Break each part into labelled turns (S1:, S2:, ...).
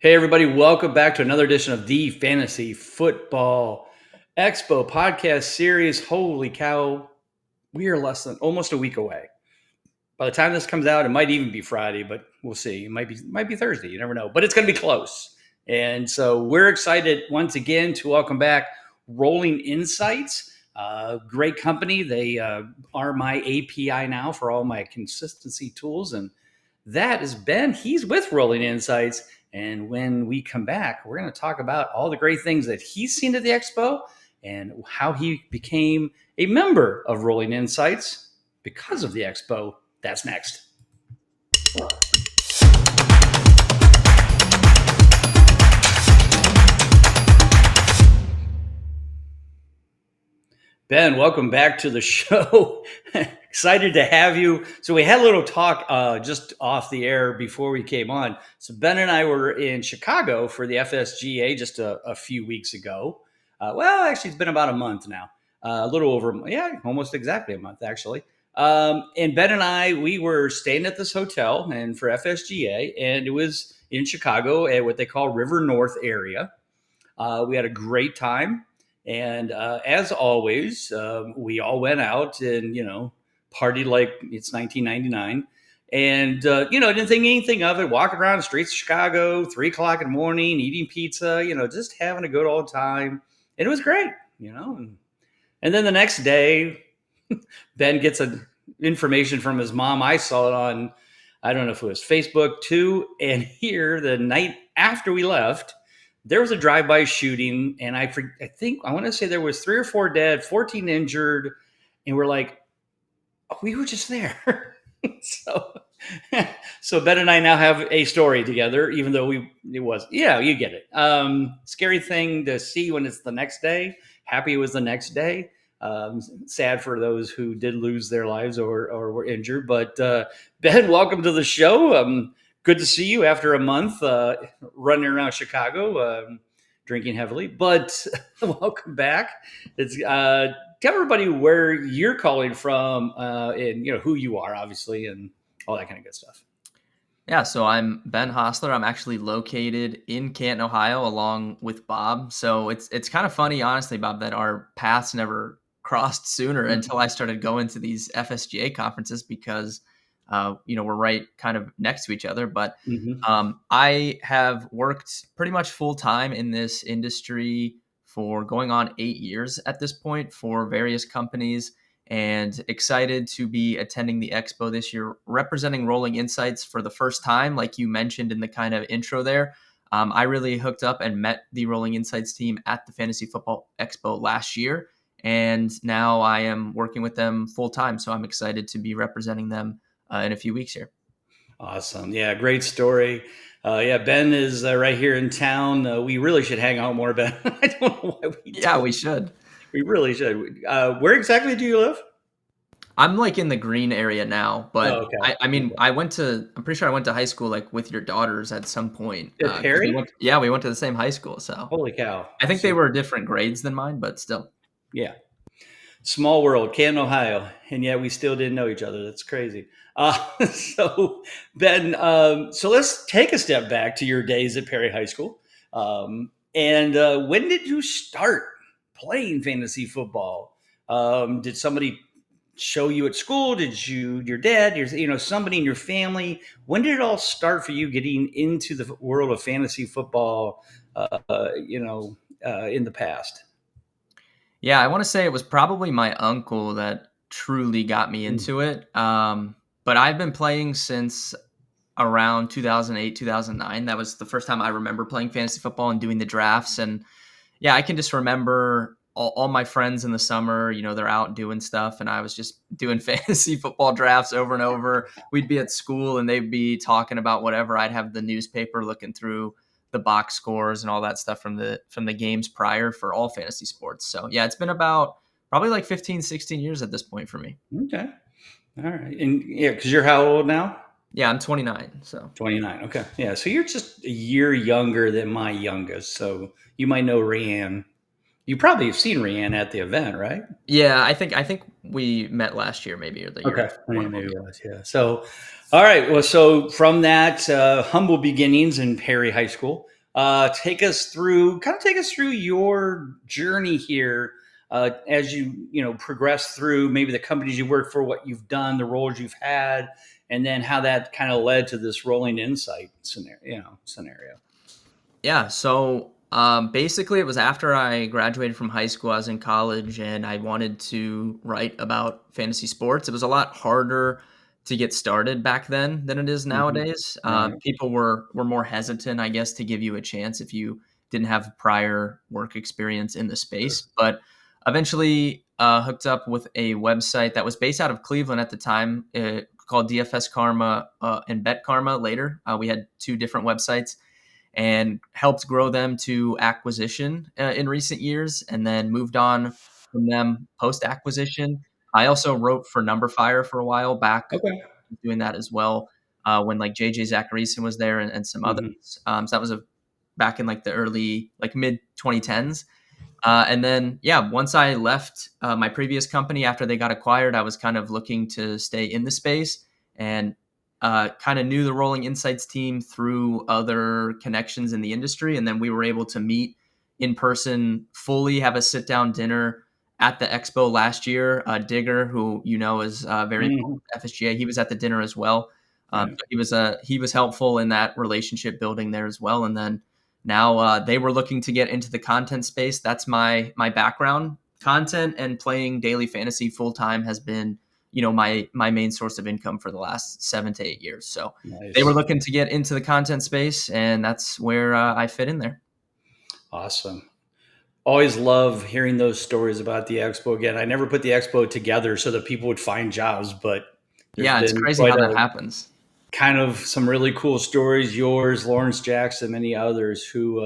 S1: Hey, everybody, welcome back to another edition of the Fantasy Football Expo podcast series. Holy cow, we are less than almost a week away. By the time this comes out, it might even be Friday, but we'll see. It might be Thursday. You never know, but it's going to be close. And so we're excited once again to welcome back Rolling Insights. Great company. They are my API now for all my consistency tools. And that is Ben. He's with Rolling Insights. And when we come back, we're going to talk about all the great things that he's seen at the expo and how he became a member of Rolling Insights because of the expo. That's next. Ben, welcome back to the show. Excited to have you. So we had a little talk just off the air before we came on. So Ben and I were in Chicago for the FSGA just a few weeks ago. Actually, it's been about a month now. A little over, almost exactly a month, actually. And Ben and I, we were staying at this hotel and for FSGA, and it was in Chicago at what they call River North area. We had a great time. And as always, we all went out and, partied like it's 1999. And, didn't think anything of it. Walking around the streets of Chicago, 3 o'clock in the morning, eating pizza, just having a good old time. And it was great, And then the next day, Ben gets information from his mom. I saw it on, I don't know if it was Facebook too. And here, the night after we left, there was a drive-by shooting, and I want to say there was 3 or 4 dead, 14 injured, and we're like, oh, we were just there. So Ben and I now have a story together, even though you get it. Scary thing to see when it's the next day. Happy it was the next day. Sad for those who did lose their lives or were injured. But Ben, welcome to the show. Good to see you after a month running around Chicago, drinking heavily. But welcome back. Tell everybody where you're calling from, and who you are, obviously, and all that kind of good stuff.
S2: Yeah, so I'm Ben Hostler. I'm actually located in Canton, Ohio, along with Bob. So it's kind of funny, honestly, Bob, that our paths never crossed sooner until I started going to these FSGA conferences because we're right kind of next to each other. But I have worked pretty much full time in this industry for going on 8 years at this point for various companies, and excited to be attending the expo this year, representing Rolling Insights for the first time. Like you mentioned in the kind of intro there, I really hooked up and met the Rolling Insights team at the Fantasy Football Expo last year, and now I am working with them full time. So I'm excited to be representing them in a few weeks here.
S1: Awesome. Yeah, great story. Ben is right here in town. We really should hang out more, Ben. I don't know why we don't.
S2: Yeah, we should.
S1: We really should. Where exactly do you live?
S2: I'm like in the green area now, but
S1: okay.
S2: I'm pretty sure I went to high school like with your daughters at some point.
S1: At Perry?
S2: We went to the same high school. So
S1: holy cow.
S2: I think they were different grades than mine, but still.
S1: Yeah. Small world, Canton, Ohio. And yet we still didn't know each other. That's crazy. So Ben, so let's take a step back to your days at Perry High School. And when did you start playing fantasy football? Did somebody show you at school? Did your dad, somebody in your family? When did it all start for you getting into the world of fantasy football, in the past?
S2: Yeah, I want to say it was probably my uncle that truly got me into it. But I've been playing since around 2008, 2009. That was the first time I remember playing fantasy football and doing the drafts. And yeah, I can just remember all my friends in the summer, they're out doing stuff, and I was just doing fantasy football drafts over and over. We'd be at school and they'd be talking about whatever. I'd have the newspaper looking through the box scores and all that stuff from the games prior for all fantasy sports. So yeah, it's been about probably like 15, 16 years at this point for me.
S1: Okay. All right. And yeah, because you're how old now?
S2: Yeah, I'm 29. So
S1: 29. Okay. Yeah. So you're just a year younger than my youngest. So you might know Rianne. You probably have seen Rianne at the event, right?
S2: Yeah, I think we met last year, maybe, or the year.
S1: Okay. Maybe it was, yeah. So, all right. Well, so from that humble beginnings in Perry High School, take us through your journey here as you progress through maybe the companies you work for, what you've done, the roles you've had, and then how that kind of led to this rolling insight scenario.
S2: Yeah. So basically, it was after I graduated from high school. I was in college and I wanted to write about fantasy sports. It was a lot harder to get started back then than it is
S1: Hmm.
S2: nowadays.
S1: Right.
S2: People were more hesitant, I guess, to give you a chance if you didn't have prior work experience in the
S1: Sure.
S2: space. But eventually hooked up with a website that was based out of Cleveland at the time, called DFS Karma and Bet Karma. Later, we had two different websites and helped grow them to acquisition in recent years, and then moved on from them post acquisition. I also wrote for Numberfire for a while back,
S1: Okay.
S2: doing that as well when like JJ Zacharyson was there and some
S1: Hmm.
S2: others. So that was back in like the early like mid 2010s. And then, yeah, once I left my previous company after they got acquired, I was kind of looking to stay in the space and kind of knew the Rolling Insights team through other connections in the industry. And then we were able to meet in person fully, have a sit down dinner at the expo last year. Digger, who you know is very involved
S1: Hmm.
S2: with FSGA, he was at the dinner as well.
S1: Right.
S2: So he was helpful in that relationship building there as well. And then now they were looking to get into the content space. That's my background. Content and playing daily fantasy full time has been, my main source of income for the last 7 to 8 years. So they were
S1: Nice.
S2: looking to get into the content space, and that's where I fit in there.
S1: Awesome. Always love hearing those stories about the expo. Again, I never put the expo together so that people would find jobs, but there's
S2: Yeah, it's
S1: been
S2: crazy
S1: quite
S2: how that
S1: a
S2: happens.
S1: kind of some really cool stories. Yours, Lawrence Jackson, many others who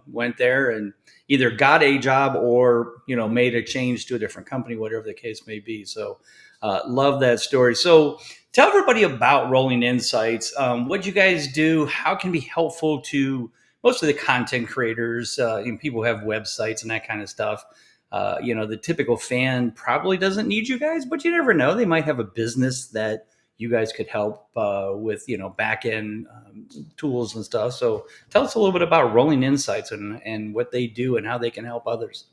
S1: went there and either got a job or made a change to a different company, whatever the case may be. So, love that story. So, tell everybody about Rolling Insights. What you guys do? How can it be helpful to most of the content creators? People who have websites and that kind of stuff. The typical fan probably doesn't need you guys, but you never know. They might have a business that you guys could help with back end tools and stuff. So tell us a little bit about Rolling Insights and what they do and how they can help others.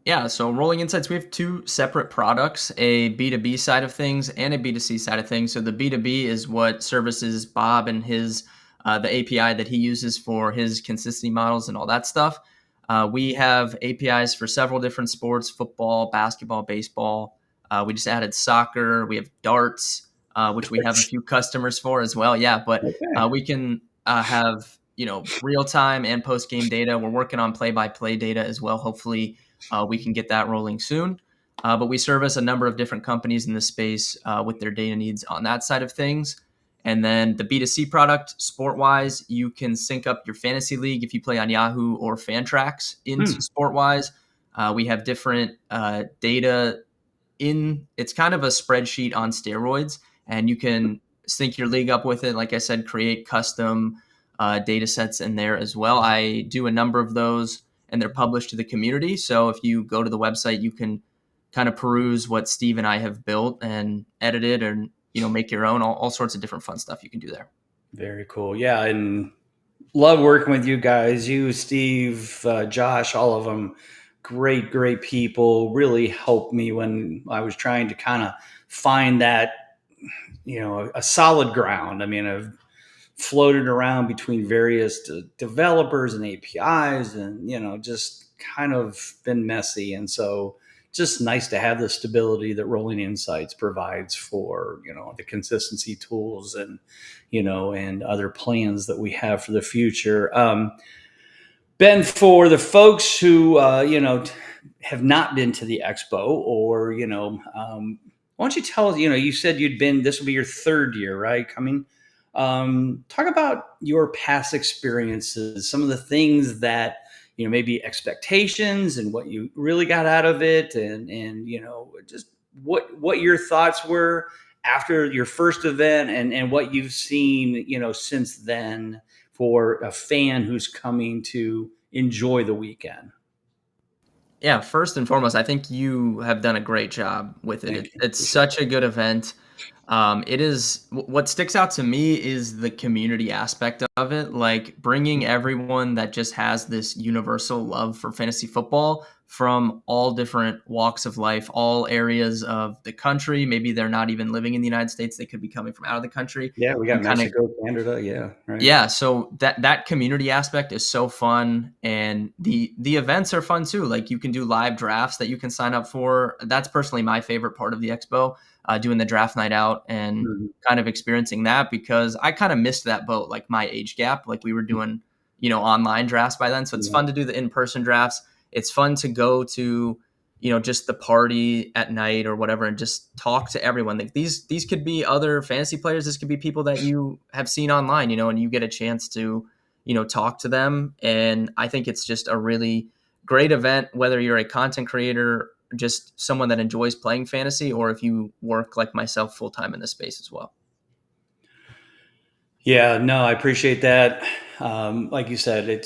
S2: Yeah, so Rolling Insights, we have two separate products, a B2B side of things and a B2C side of things. So the B2B is what services Bob and his the API that he uses for his consistency models and all that stuff. We have APIs for several different sports: football, basketball, baseball. We just added soccer. We have darts, which we have a few customers for as well. Yeah, but
S1: Okay.
S2: we can have real time and post game data. We're working on play by play data as well. Hopefully we can get that rolling soon. But we service a number of different companies in this space with their data needs on that side of things. And then the B2C product, SportWise, you can sync up your fantasy league if you play on Yahoo or Fantrax into
S1: Hmm.
S2: SportWise. We have different data it's kind of a spreadsheet on steroids, and you can sync your league up with it. Like I said, create custom data sets in there as well. I do a number of those, and they're published to the community. So if you go to the website, you can kind of peruse what Steve and I have built and edit it, and make your own. All sorts of different fun stuff you can do there.
S1: Very cool. Yeah, and love working with you guys. You, Steve, Josh, all of them. Great, great people. Really helped me when I was trying to kind of find that a solid ground. I mean, I've floated around between various developers and APIs and, just kind of been messy. And so just nice to have the stability that Rolling Insights provides for, the consistency tools and other plans that we have for the future. Ben, for the folks who, have not been to the expo or, why don't you tell us, you said this will be your third year, right? Coming. Talk about your past experiences, some of the things that, maybe expectations and what you really got out of it. And, just what your thoughts were after your first event and what you've seen, since then for a fan who's coming to enjoy the weekend.
S2: Yeah, first and foremost, I think you have done a great job with it.
S1: Thank you.
S2: It's
S1: Appreciate
S2: such a good event. It is what sticks out to me is the community aspect of it, like bringing everyone that just has this universal love for fantasy football from all different walks of life, all areas of the country. Maybe they're not even living in the United States; they could be coming from out of the country,
S1: Yeah, we got
S2: and kind of
S1: Mexico, Canada. Yeah, right.
S2: yeah, so that community aspect is so fun, and the events are fun too. Like you can do live drafts that you can sign up for. That's personally my favorite part of the expo, doing the draft night out and
S1: Mhm.
S2: kind of experiencing that because I kind of missed that boat, like my age gap. Like we were doing, online drafts by then, so it's
S1: Yeah.
S2: fun to do the in person drafts. It's fun to go to just the party at night or whatever and just talk to everyone. Like these could be other fantasy players, this could be people that you have seen online, and you get a chance to talk to them. And I think it's just a really great event, whether you're a content creator, just someone that enjoys playing fantasy, or if you work like myself full time in this space as well.
S1: Yeah, no, I appreciate that. Like you said,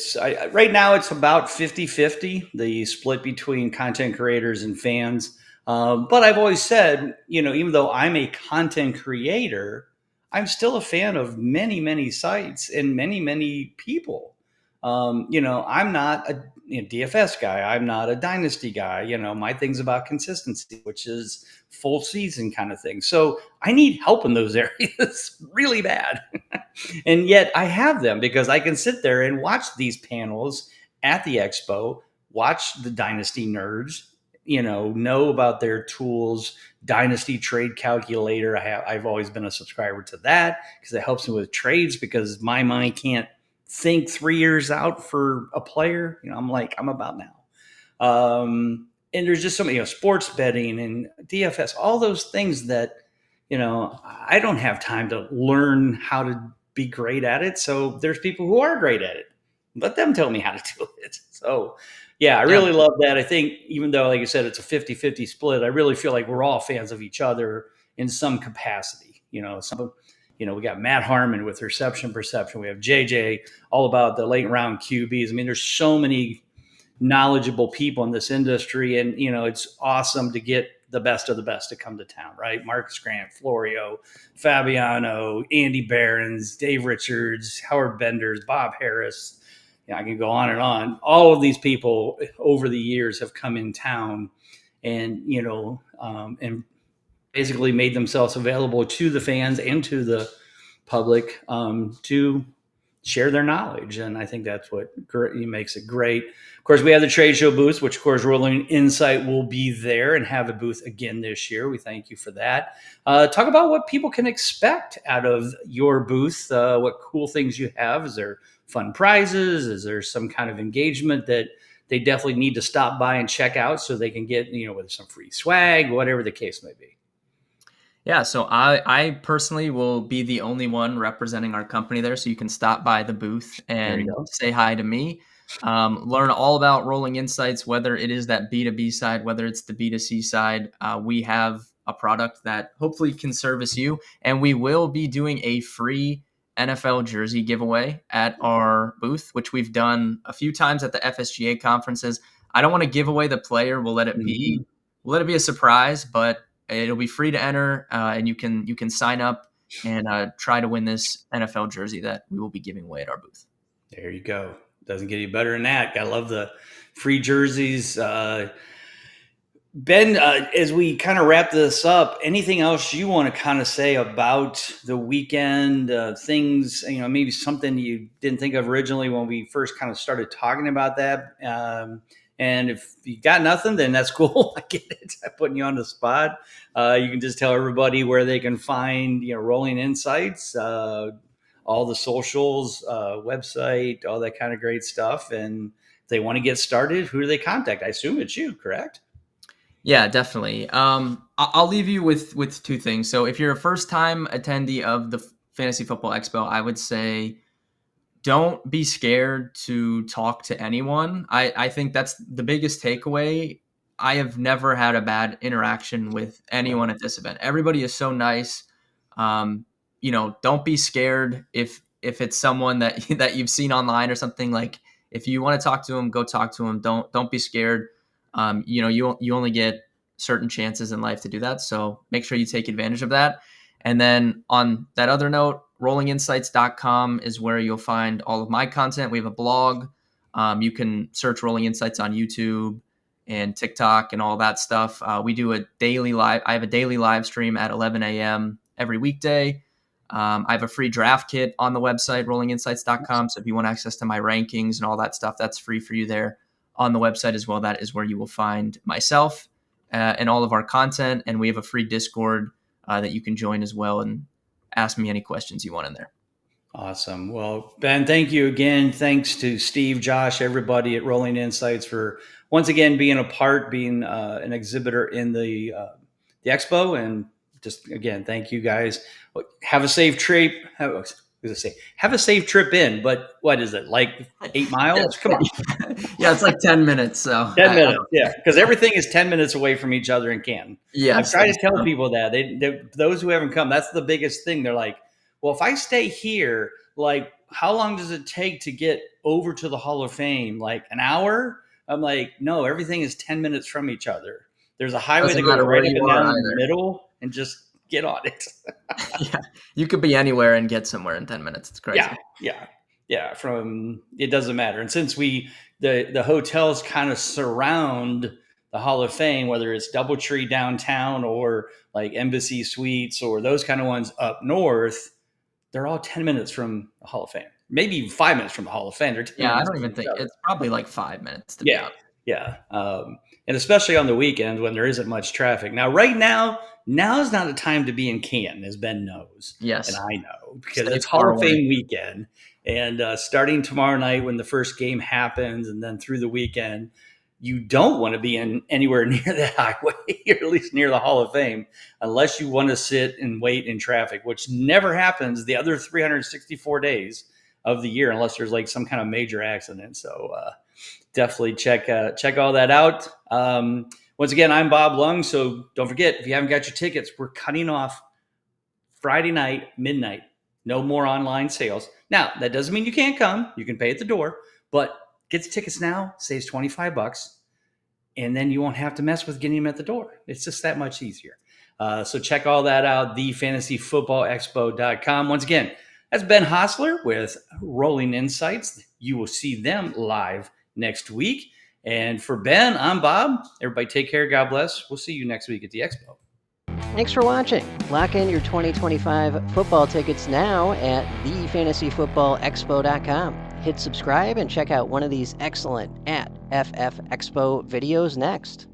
S1: right now it's about 50-50, the split between content creators and fans. But I've always said, even though I'm a content creator, I'm still a fan of many, many sites and many, many people. I'm not a DFS guy. I'm not a dynasty guy. My thing's about consistency, which is full season kind of thing. So I need help in those areas really bad. And yet I have them because I can sit there and watch these panels at the expo, watch the dynasty nerds, know about their tools, dynasty trade calculator. I've always been a subscriber to that because it helps me with trades because my mind can't think 3 years out for a player. I'm like, I'm about now. And there's just so many, sports betting and DFS, all those things that, I don't have time to learn how to be great at it. So there's people who are great at it. Let them tell me how to do it. So, yeah, I
S2: Yeah.
S1: really love that. I think even though, like you said, it's a 50-50 split, I really feel like we're all fans of each other in some capacity. We got Matt Harmon with reception perception. We have JJ all about the late round QBs. I mean, there's so many knowledgeable people in this industry, and it's awesome to get the best of the best to come to town, right? Marcus Grant, Florio, Fabiano, Andy Behrens, Dave Richards, Howard Benders, Bob Harris. I can go on and on. All of these people over the years have come in town and and basically made themselves available to the fans and to the public to share their knowledge. And I think that's what makes it great. Of course, we have the trade show booth, which, of course, Rolling Insight will be there and have a booth again this year. We thank you for that. Talk about what people can expect out of your booth, what cool things you have. Is there fun prizes? Is there some kind of engagement that they definitely need to stop by and check out so they can get, whether some free swag, whatever the case may be?
S2: Yeah, so I personally will be the only one representing our company there, so you can stop by the booth
S1: There you
S2: and
S1: go.
S2: say hi to me. Learn all about Rolling Insights, whether it is that B2B side, whether it's the B2C side. We have a product that hopefully can service you, and we will be doing a free NFL jersey giveaway at our booth, which we've done a few times at the FSGA conferences. I don't want to give away the player.
S1: Mhm.
S2: We'll let it be a surprise, but it'll be free to enter, and you can sign up and try to win this NFL jersey that we will be giving away at our booth.
S1: There you go. Doesn't get any better than that. I love the free jerseys. Ben, as we kind of wrap this up, anything else you want to kind of say about the weekend? Things, maybe something you didn't think of originally when we first kind of started talking about that. And if you got nothing, then that's cool. I get it. I'm putting you on the spot. You can just tell everybody where they can find, Rolling Insights, all the socials, website, all that kind of great stuff. And if they want to get started, who do they contact? I assume it's you, correct?
S2: Yeah, definitely. I'll leave you with two things. So if you're a first time attendee of the Fantasy Football Expo, I would say don't be scared to talk to anyone. I think that's the biggest takeaway. I have never had a bad interaction with anyone
S1: Right.
S2: at this event. Everybody is so nice. Don't be scared if it's someone that that you've seen online or something. Like if you want to talk to them, go talk to them. Don't be scared. You only get certain chances in life to do that, so make sure you take advantage of that. And then on that other note, rollinginsights.com is where you'll find all of my content. We have a blog. You can search Rolling Insights on YouTube and TikTok and all that stuff. We do a daily live. I have a daily live stream at 11 a.m. every weekday. I have a free draft kit on the website, rollinginsights.com. So if you want access to my rankings and all that stuff, that's free for you there on the website as well. That is where you will find myself and all of our content. And we have a free Discord that you can join as well and ask me any questions you want in there.
S1: Awesome. Well, Ben, thank you again. Thanks to Steve, Josh, everybody at Rolling Insights for once again being a part, being an exhibitor in the expo, and just again, thank you guys. Have a safe trip. Have a safe trip in, but what is it, like 8 miles? Come on.
S2: Yeah, it's like 10 minutes. So
S1: 10 minutes, yeah, because everything is 10 minutes away from each other in Canton.
S2: Yeah,
S1: I've tried to tell people that. Those who haven't come, that's the biggest thing. They're like, well, if I stay here, like, how long does it take to get over to the Hall of Fame? Like an hour? I'm like, no, everything is 10 minutes from each other. There's a highway that goes right up and down in the middle, and just get on it.
S2: Yeah, you could be anywhere and get somewhere in 10 minutes. It's crazy.
S1: Yeah. From it doesn't matter. And since the hotels kind of surround the Hall of Fame, whether it's Doubletree downtown or like Embassy Suites or those kind of ones up north, they're all 10 minutes from the Hall of Fame. Maybe even 5 minutes from the Hall of Fame.
S2: Yeah, I don't even think it's probably like 5 minutes to be honest.
S1: Yeah. And especially on the weekend when there isn't much traffic. Now, right now is not a time to be in Canton, as Ben knows.
S2: Yes.
S1: And I know, because it's Hall of Fame weekend. And starting tomorrow night when the first game happens and then through the weekend, you don't want to be anywhere near that highway, or at least near the Hall of Fame, unless you want to sit and wait in traffic, which never happens the other 364 days of the year, unless there's like some kind of major accident. So definitely check all that out. Once again, I'm Bob Lung. So don't forget, if you haven't got your tickets, we're cutting off Friday night, midnight. No more online sales. Now, that doesn't mean you can't come. You can pay at the door, but get the tickets now, saves $25, and then you won't have to mess with getting them at the door. It's just that much easier. So check all that out, thefantasyfootballexpo.com. Once again, that's Ben Hostler with Rolling Insights. You will see them live next week. And for Ben, I'm Bob. Everybody take care. God bless. We'll see you next week at the Expo.
S3: Thanks for watching. Lock in your 2025 football tickets now at thefantasyfootballexpo.com. Hit subscribe and check out one of these excellent at FF Expo videos next.